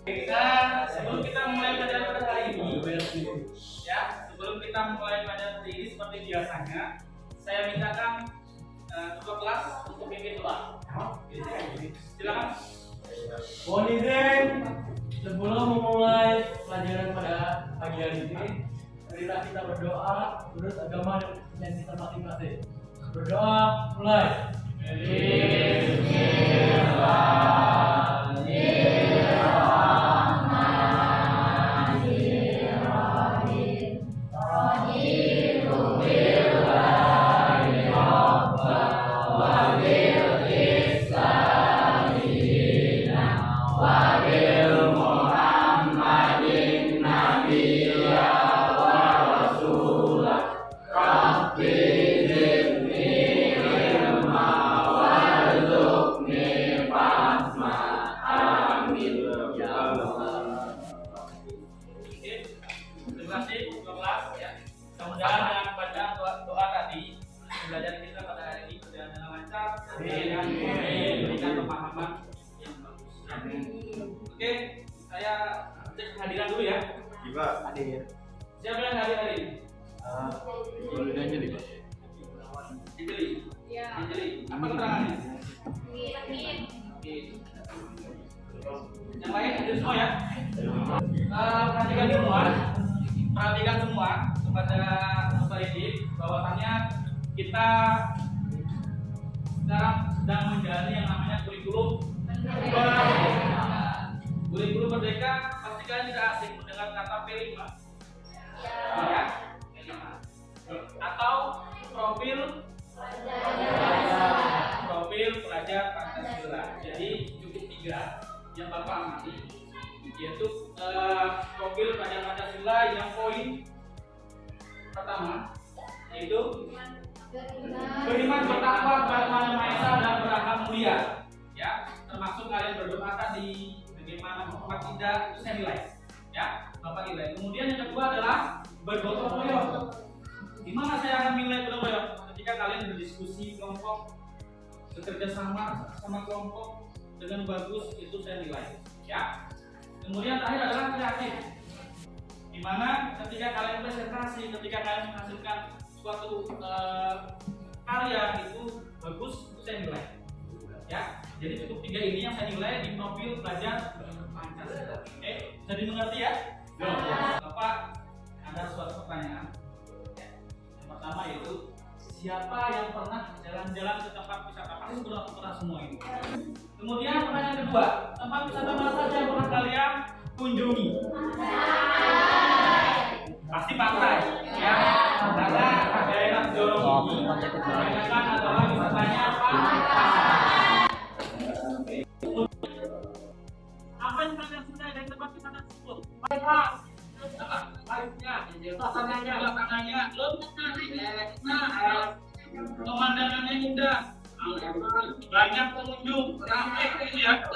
Sebelum kita mulai pelajaran pada hari ini, ya, sebelum kita mulai pelajaran hari ini seperti biasanya, saya mintakan ketua kelas untuk pimpin doa. Silakan. Mohon izin, sebelum memulai pelajaran pada pagi hari ini, marilah kita berdoa menurut agama yang kita masing-masing. Berdoa, mulai. Terima kasih ketua kelas, ya. Mudah-mudahan dengan bacaan doa tadi, pelajaran kita pada hari ini berjalan dengan lancar dan memberikan pemahaman yang bagus. Oke, saya cek kehadiran dulu ya. Jiwa hadir. Siapa yang hadir hari ini? Boleh Anjeli, Pak. Anjeli. Ya. Anjeli. Apa keterangannya? Amin. Oke. Yang lain hadir semua ya. Perhatikan semua kepada Bapak Edi bahwasannya kita sekarang sedang menjalani yang namanya kurikulum merdeka. Kurikulum merdeka pasti kalian tidak asing mendengar kata P5. Ya, P5. Atau profil pelajar Pancasila. Jadi cukup 3 yang Bapak amati, yaitu profil pelajar Pancasila yang poin pertama yaitu beriman bertakwa kepada Tuhan Yang Maha Esa dan berakhlak mulia, ya, termasuk kalian berdoa tadi bagaimana Bapak tidak itu saya nilai, ya, Bapak nilai. Kemudian yang kedua adalah bergotong royong. Di mana saya akan nilai bergotong royong? Ketika kalian berdiskusi kelompok, bekerja sama kelompok dengan bagus, itu saya nilai, ya. Kemudian terakhir adalah kreatif, di mana ketika kalian presentasi, ketika kalian menghasilkan suatu karya itu bagus, itu saya nilai, ya. Jadi cukup 3 ini yang saya nilai di profil pelajar Pancasila. Oke, bisa dimengerti ya? Bapak, ada suatu pertanyaan. Ya. Yang pertama yaitu siapa yang pernah jalan-jalan ke tempat wisata? Pasti pernah semua ini. Kemudian pertanyaan kedua, tempat wisata mana saja yang pernah kalian kunjungi? Pasti pantai, ya. Karena daerah Jorong ini kebanyakan adalah wisatanya pantai. Apa yang kalian suka dari tempat wisata tersebut? Baiklah. Suasananya, pemandangannya indah, banyak pengunjung, ramai ya.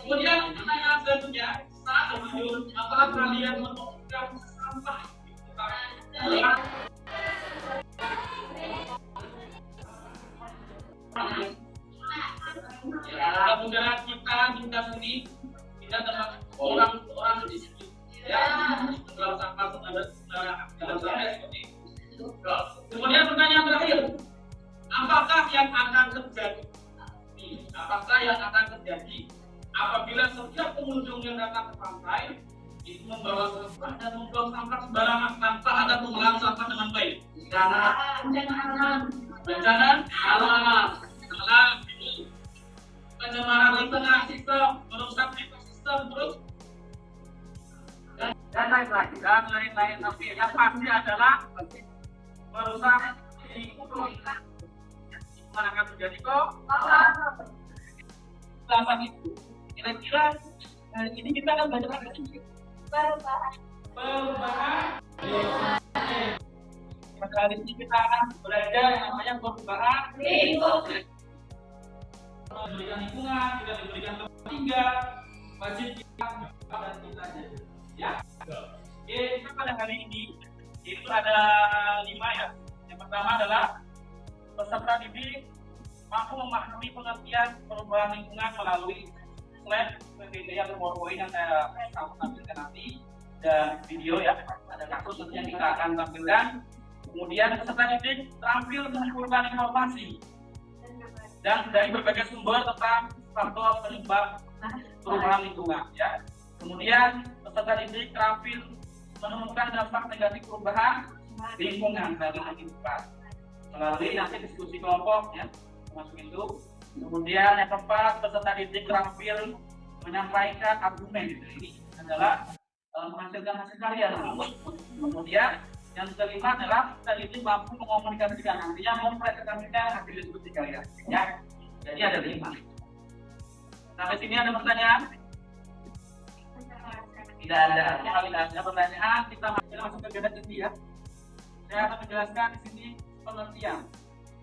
Kemudian pertanyaan selanjutnya, saat pengunjung, apakah kalian menemukan sampah? Mudah-mudahan kita sini tidak termasuk orang di sini, ya, dalam sampah dalam seperti itu. Kemudian pertanyaan terakhir, apakah yang akan terjadi? Apakah yang akan terjadi apabila setiap pengunjung yang datang ke pantai itu membawa sampah dan membuang sampah sembarangan tanpa ada pengolahan sampah dengan baik? Bencana alam ini pencemaran lingkungan, sistem merusak ekosistem, terus dan lain-lain. Tapi yang pasti adalah merusak lingkungan. Mana akan terjadi kok? Alasan itu kira-kira ini kita akan belajar apa sih? Perubahan. Pada hari ini kita akan belajar yang namanya perubahan lingkungan. Diberikan lingkungan, tidak diberikan tempat tinggal, wajib kita dan kita jaga. Ya. Oke, kita pada hari ini itu ada 5 ya. Yang pertama adalah peserta didik mampu memahami pengertian perubahan lingkungan melalui slide PPT atau PowerPoint yang saya tampilkan nanti dan video ya, ada kasus nanti yang kita akan tampilkan. Kemudian peserta didik terampil mengumpulkan informasi dan dari berbagai sumber tentang faktor penyebab perubahan lingkungan ya. Kemudian peserta didik terampil menemukan dampak negatif perubahan lingkungan dari lingkungan melalui nanti diskusi kelompok ya, termasuk itu. Kemudian yang keempat, peserta didik terampil menyampaikan argumen. Ini adalah menghasilkan hasil karya. Kemudian yang kelima adalah peserta didik mampu mengomunikasikan, artinya mempresentasikan hasil diskusi karya ya. Jadi ada 5. Sampai sini ada pertanyaan? Tidak ada. Kalau tidak ada pertanyaan, kita masuk ke kegiatan inti ya. Saya akan menjelaskan di sini pengertian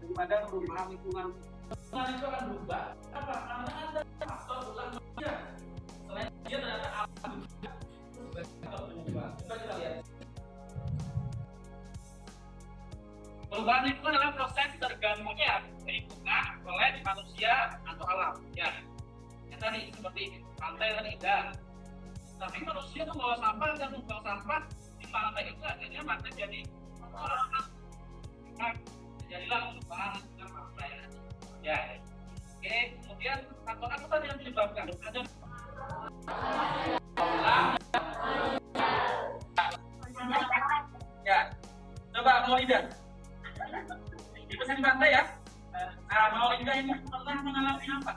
daripada perubahan lingkungan. Lingkungan itu akan berubah. Apa? Karena ada faktor ulang manusia. Selain dia ternyata alam juga sebagai faktor penyebab. Coba kita lihat. Perubahan lingkungan adalah proses tergabungnya lingkungan oleh manusia atau alam. Ya, yang tadi seperti pantai tadi indah. Tapi manusia itu bawa sampah dan membuang sampah di pantai itu akhirnya pantai jadi jadilah perubahan lingkungan pantai. Ya, oke. Kemudian faktor apa tadi yang menyebabkan? Ada ya, coba mau lihat. Itu di pantai ya. Mau lihat ini pernah mengalami apa?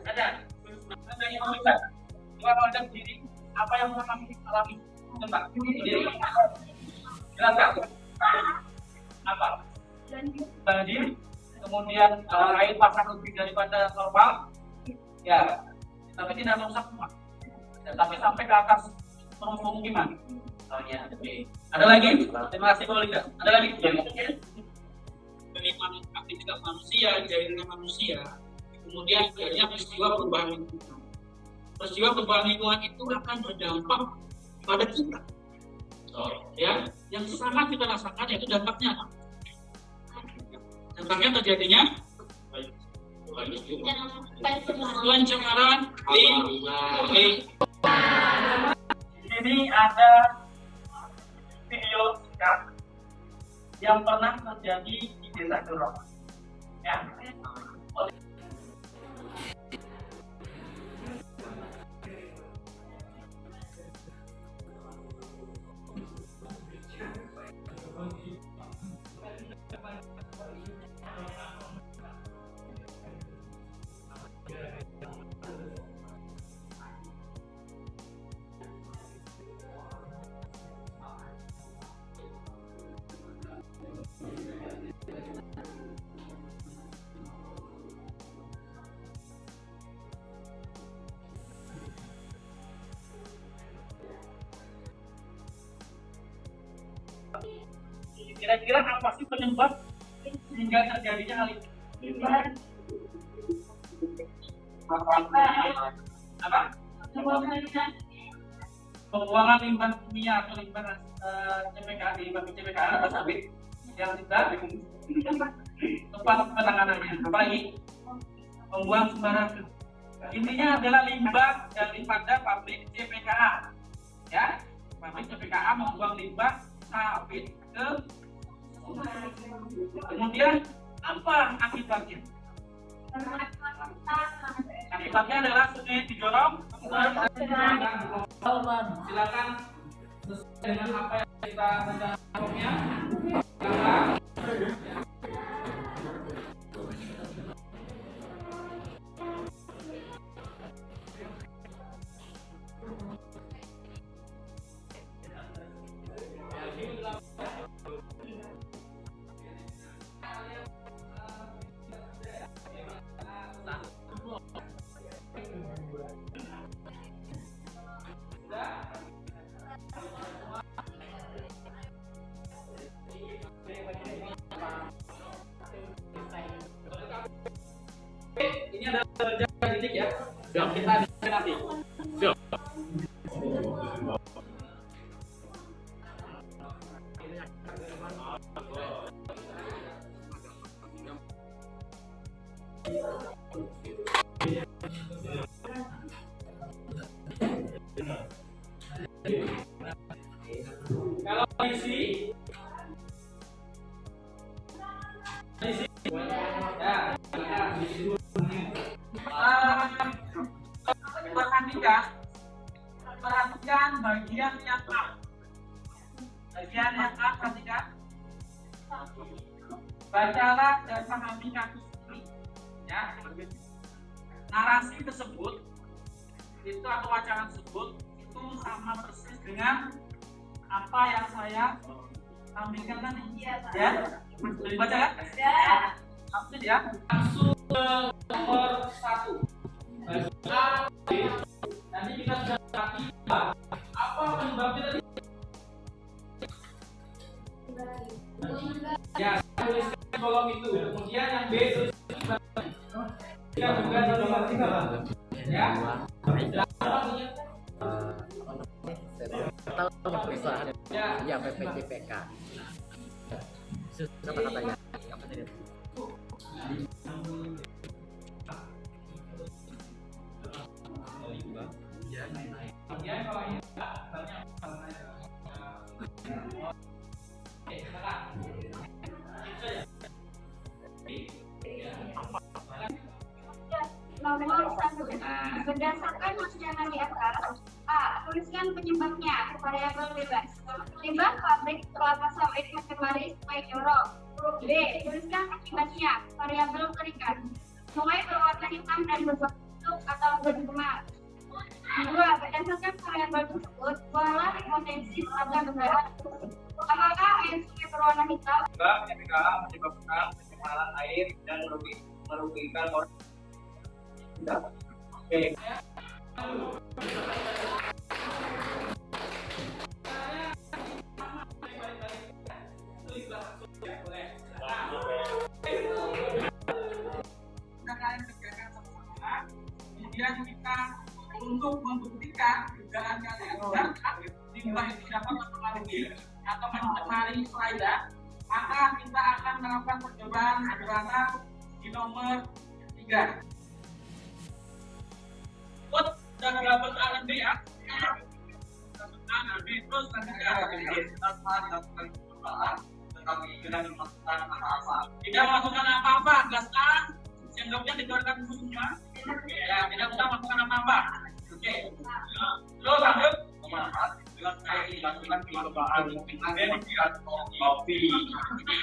Ada yang mau lihat? Coba mau lihat diri apa yang kami alami? Coba diri. Jelaskan. Apa? Banjir. Kemudian air pasang lebih daripada normal. Ya. Tapi tidak merusak rumah. Tapi sampai ke atas pemukiman. Oh ya, oke. Ada lagi? Terima kasih Pak Liga. Ada lagi? Penikmatan aktivitas manusia, jaringan manusia. Kemudian akhirnya peristiwa perubahan lingkungan. Peristiwa perubahan lingkungan itu akan berdampak pada kita. Ya, yang sangat kita rasakan yaitu dampaknya apa? Dampaknya terjadinya pencemaran lingkungan. Ini ada video singkat yang pernah terjadi di Desa Dorong. Ya. Kira-kira apa sih penyebab sehingga terjadinya hal itu? Apa? Pembuangan limbah kimia atau limbah CPK di CPK atau sawit yang tidak tepat penanganannya. Apalagi membuang sembarangan. Intinya adalah limbah daripada pabrik CPKA. Ya, pabrik CPKA membuang limbah sawit ke. Kemudian apa akibatnya? Akibatnya adalah sungai Dijorong. Silakan sesuai dengan apa yang kita rencanakannya. Ini adalah kerja didik ya, yang kita nanti. Kalau isi ya, perhatikan bagian yang A. Bagian yang A perhatikan. Bacalah dan pahami kasus ini. Ya, narasi tersebut itu atau wacana tersebut itu sama persis dengan apa yang saya sampaikan tadi. Ya, boleh baca kan? Maksud ya. Langsung ke nomor 1. A, B. Nanti kita sudah lagi apa penyebabnya tadi? Ya, tuliskan kolom itu. Kemudian yang B tuliskan kita juga di nomor 3. Ya. Tahu pemeriksaan ya PPJPK. Apa katanya? Apa tadi? Kemudian kalau ini banyak Nomor 1. Berdasarkan wacana di atas, A. Tuliskan penyebabnya, variabel bebas. Limbah pabrik kelapa sawit Manis Maidoro. B. Tuliskan akibatnya, variabel terikat. Sungai berwarna hitam dan berbentuk atau bergema. 2. Berdasarkan variabel tersebut, buatlah hipotesis pada dugaan. Apakah air sungai berwarna hitam? ketika menyebabkan pencemaran air dan merugikan orang. Oke. Kemudian kita untuk membuktikan dugaan kalian limbah itu dapat mempengaruhi atau mencemari selaidah, maka kita akan melakukan percobaan sederhana di nomor 3. Dan dapat A dan B ya. Dapat A dan B terus nanti tetapi tidak dimasukkan apa-apa. Tidak masukkan apa-apa. Gelas A sendoknya dikeluarkan dulu semua. Ya, tidak usah masukkan apa-apa. Oke. Terus lanjut. Gelas A dimasukkan percobaan mungkin ada di kopi.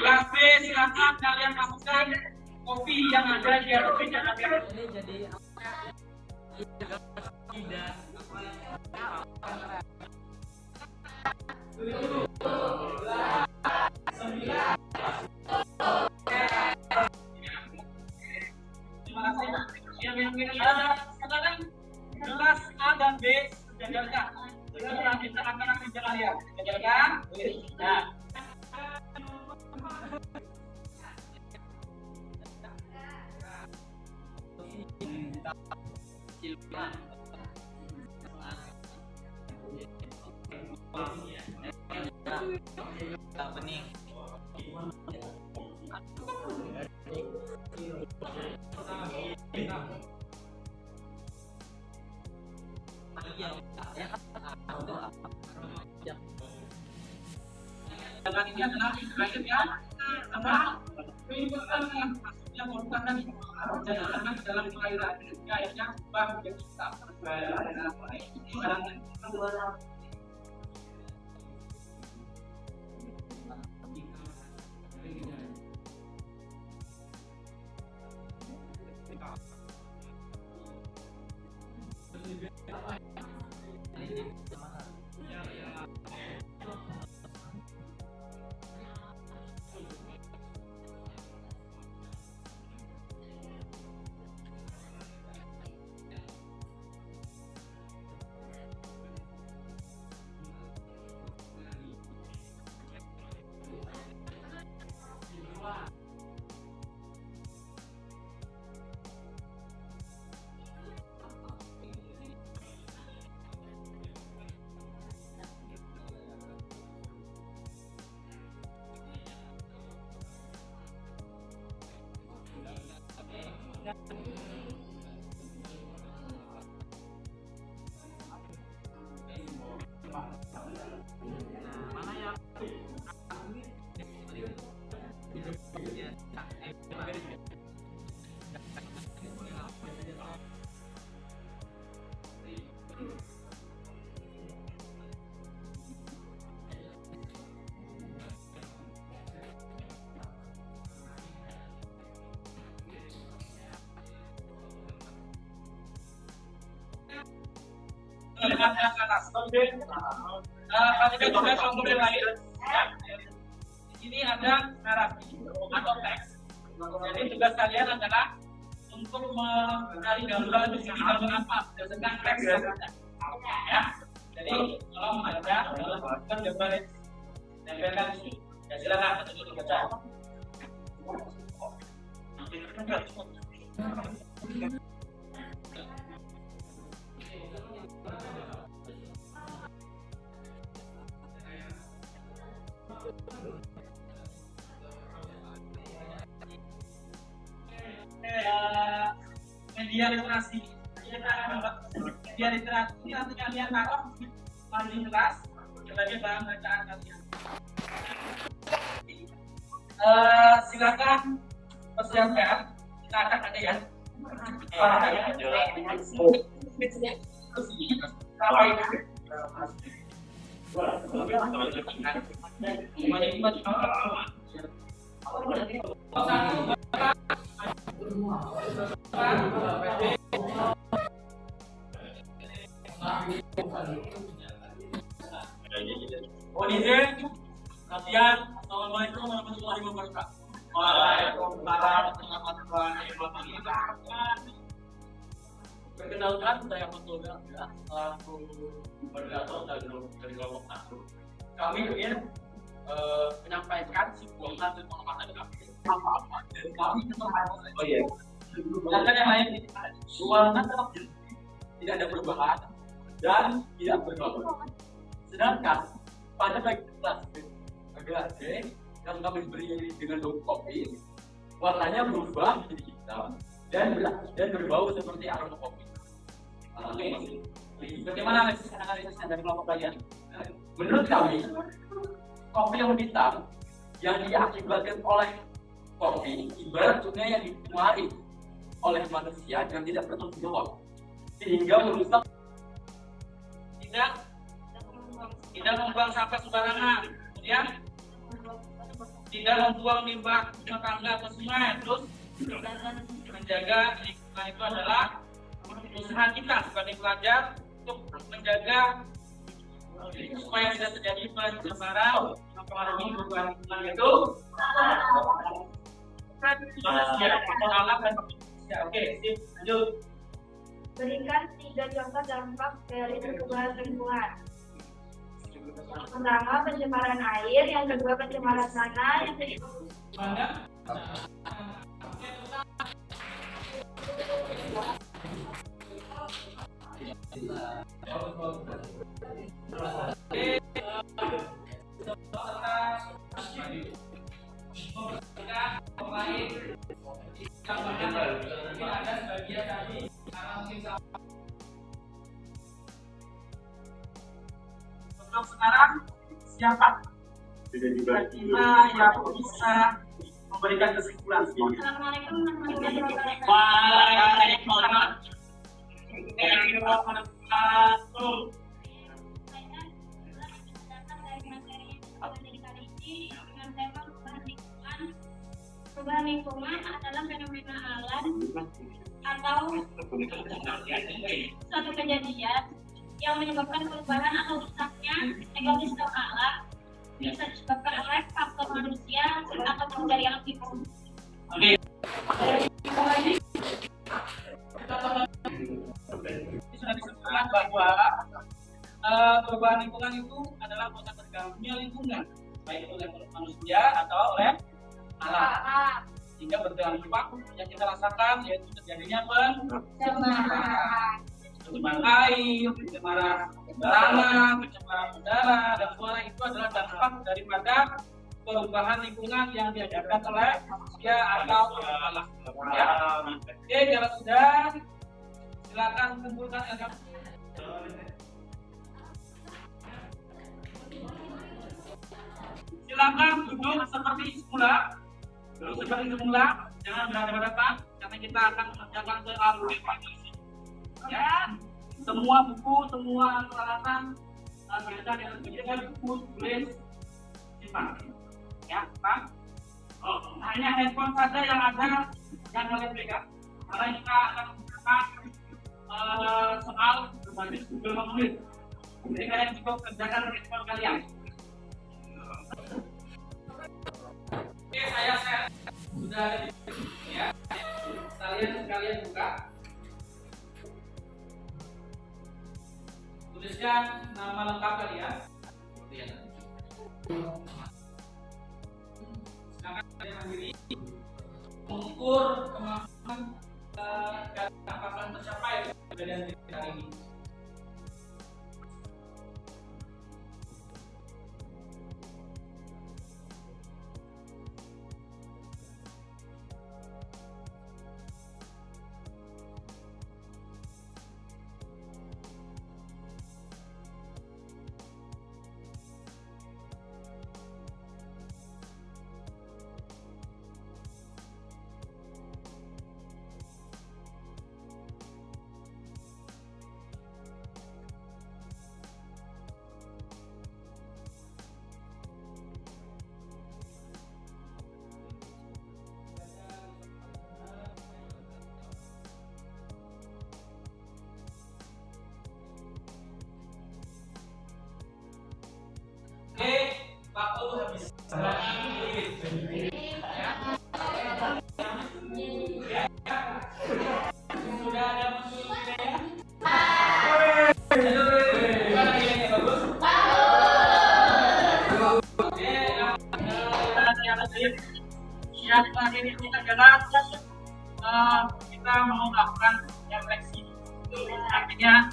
Gelas B silakan kalian masukkan kopi yang ada di atas meja. Ini jadi tidak Sekarang gelas A dan B sejajarkan. Nanti kita akan kalian sejajarkan. Nah. Bening. Dengan ini adalah terakhir ya, sama menimbulkan maksudnya bukan lagi jangan dalam perairan akhirnya berubah menjadi hitam. Perhatikan juga komponen lain. Ya. Di sini ada narasi atau teks. Jadi tugas kalian adalah untuk mencari gambaran di sini gambar apa berdasarkan teks yang ada. Ya. Jadi kalau membaca kan gambar tempelkan di sini. Ya silakan untuk dibaca. Media literasi. Media literasi ini nanti kalian taruh paling kelas sebagai bahan bacaan kalian. Silakan persiapkan. Kita akan ada ya. Latihan. Assalamualaikum warahmatullahi wabarakatuh. Waalaikumsalam warahmatullahi wabarakatuh. Perkenalkan, saya Fatul ya, selaku moderator dari kelompok 1. Kami ingin menyampaikan sebuah hasil pengamatan kami. Dan kami sedangkan yang lain suara tetap tidak ada perubahan dan tidak berubah. Sedangkan pada bagian kelas D yang kami beri dengan logo kopi, warnanya berubah menjadi hitam dan berbau seperti aroma kopi. Bagaimana analisisnya dari kelompok kalian? Menurut kami, kopi yang hitam yang diakibatkan oleh kopi ibarat sungai yang dicemari oleh manusia yang tidak bertanggung jawab sehingga merusak. Tidak membuang sampah sembarangan, kemudian tidak membuang limbah rumah tangga ke sungai, terus menjaga lingkungan itu adalah usaha kita sebagai pelajar untuk menjaga supaya tidak terjadi pencemaran mempengaruhi lingkungan itu. Oke, sip, lanjut. Berikan 3 contoh dampak dari perubahan lingkungan. Pertama, pencemaran air, yang kedua pencemaran tanah, yang ketiga Untuk sekarang siapa? Kita yang bisa memberikan kesimpulan. Assalamualaikum warahmatullahi wabarakatuh. Waalaikumsalam. Perubahan lingkungan adalah fenomena alam atau suatu kejadian yang menyebabkan perubahan atau rusaknya ekosistem alam, bisa disebabkan oleh faktor manusia atau dari alam lingkungan. Oke. Ini sudah disebutkan bahwa perubahan lingkungan itu adalah proses terganggunya lingkungan, baik oleh manusia atau oleh alam. Sehingga berdampak yang kita rasakan yaitu terjadinya pencemaran air, pencemaran tanah, pencemaran udara, dan suara itu adalah dampak daripada perubahan lingkungan yang diajarkan oleh manusia atau alam. Ya. Oke, kalau sudah silakan kumpulkan LKM. Silakan duduk seperti semula. Duduk seperti semula, jangan berhadapan-hadapan karena kita akan mengerjakan soal definisi. Ya, semua buku, semua peralatan biasa yang menjadikan buku tulis simpan. Ya, Pak. Oh, hanya handphone saja yang ada yang kalian pegang. Karena kita akan menggunakan soal berbasis Google Meet. Jadi kalian cukup kerjakan handphone kalian. Oke, saya share. Sudah ada di sini ya. Kalian buka. Tuliskan nama lengkap kalian. Silakan kalian mandiri mengukur kemampuan dan apakah tercapai perbedaan hari ini. Oke, waktu habis. Sudah ada muncul nilainya? Bagus. Oke, yang terakhir ini adalah kita mau melakukan refleksi. Artinya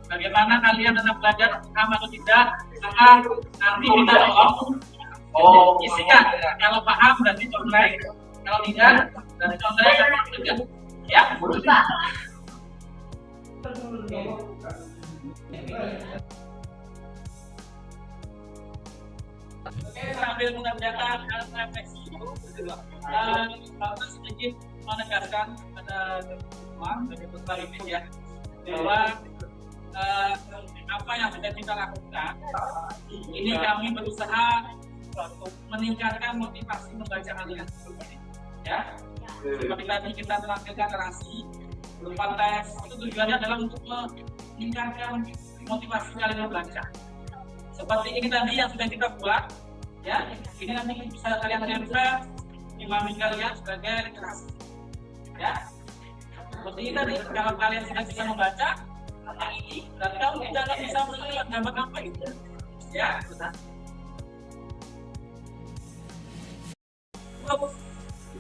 bagaimana kalian tetap belajar sama atau tidak, maka nanti kita tolong isikan. Kalau paham berarti contohnya, kalau tidak berarti contohnya tidak. Ya, oke, sambil mengerjakan refleksi itu, Bapak sedikit menegaskan pada semua dari peserta ini ya, bahwa apa yang sudah kita lakukan ini kami berusaha untuk meningkatkan motivasi membaca kalian ya. Seperti tadi kita menampilkan narasi berupa teks, itu tujuannya adalah untuk meningkatkan motivasi kalian membaca. Seperti ini tadi yang sudah kita buat ya, ini nanti bisa kalian tempel di mami kalian sebagai literasi ya. Seperti ini tadi, kalau kalian sudah bisa membaca ini, dan kamu tidak bisa melihat gambar apa itu ya.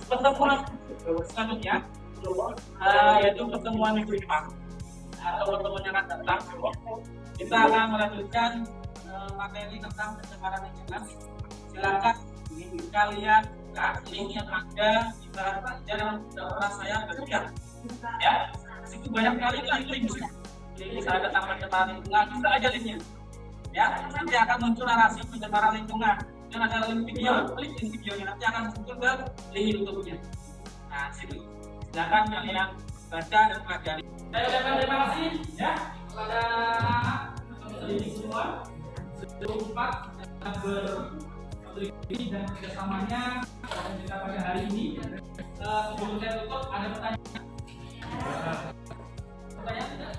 Pertemuan selanjutnya yaitu pertemuan minggu depan atau pertemuan yang akan datang, kita akan melanjutkan materi tentang pencemaran lingkungan. Silakan kalian link yang ada di bahan dalam pernah saya bagikan ya. Itu banyak kali link misalnya tentang pencemaran lingkungan, bisa aja linknya ya. Nanti akan muncul narasi pencemaran lingkungan dan ada link video, klik link videonya nanti akan muncul ke link YouTube-nya. Nah, situ silakan kalian baca dan pelajari. Saya ucapkan terima kasih ya kepada anak-anak semua. Sempat berdiri dan kerjasamanya dan kita pada hari ini. Sebelum saya tutup, ada pertanyaan? Pertanyaan tidak?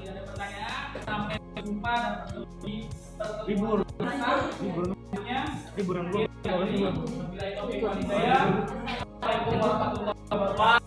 Ada pertanyaan? Sampai jumpa dan libur. Liburan dulu. Assalamualaikum warahmatullahi wabarakatuh.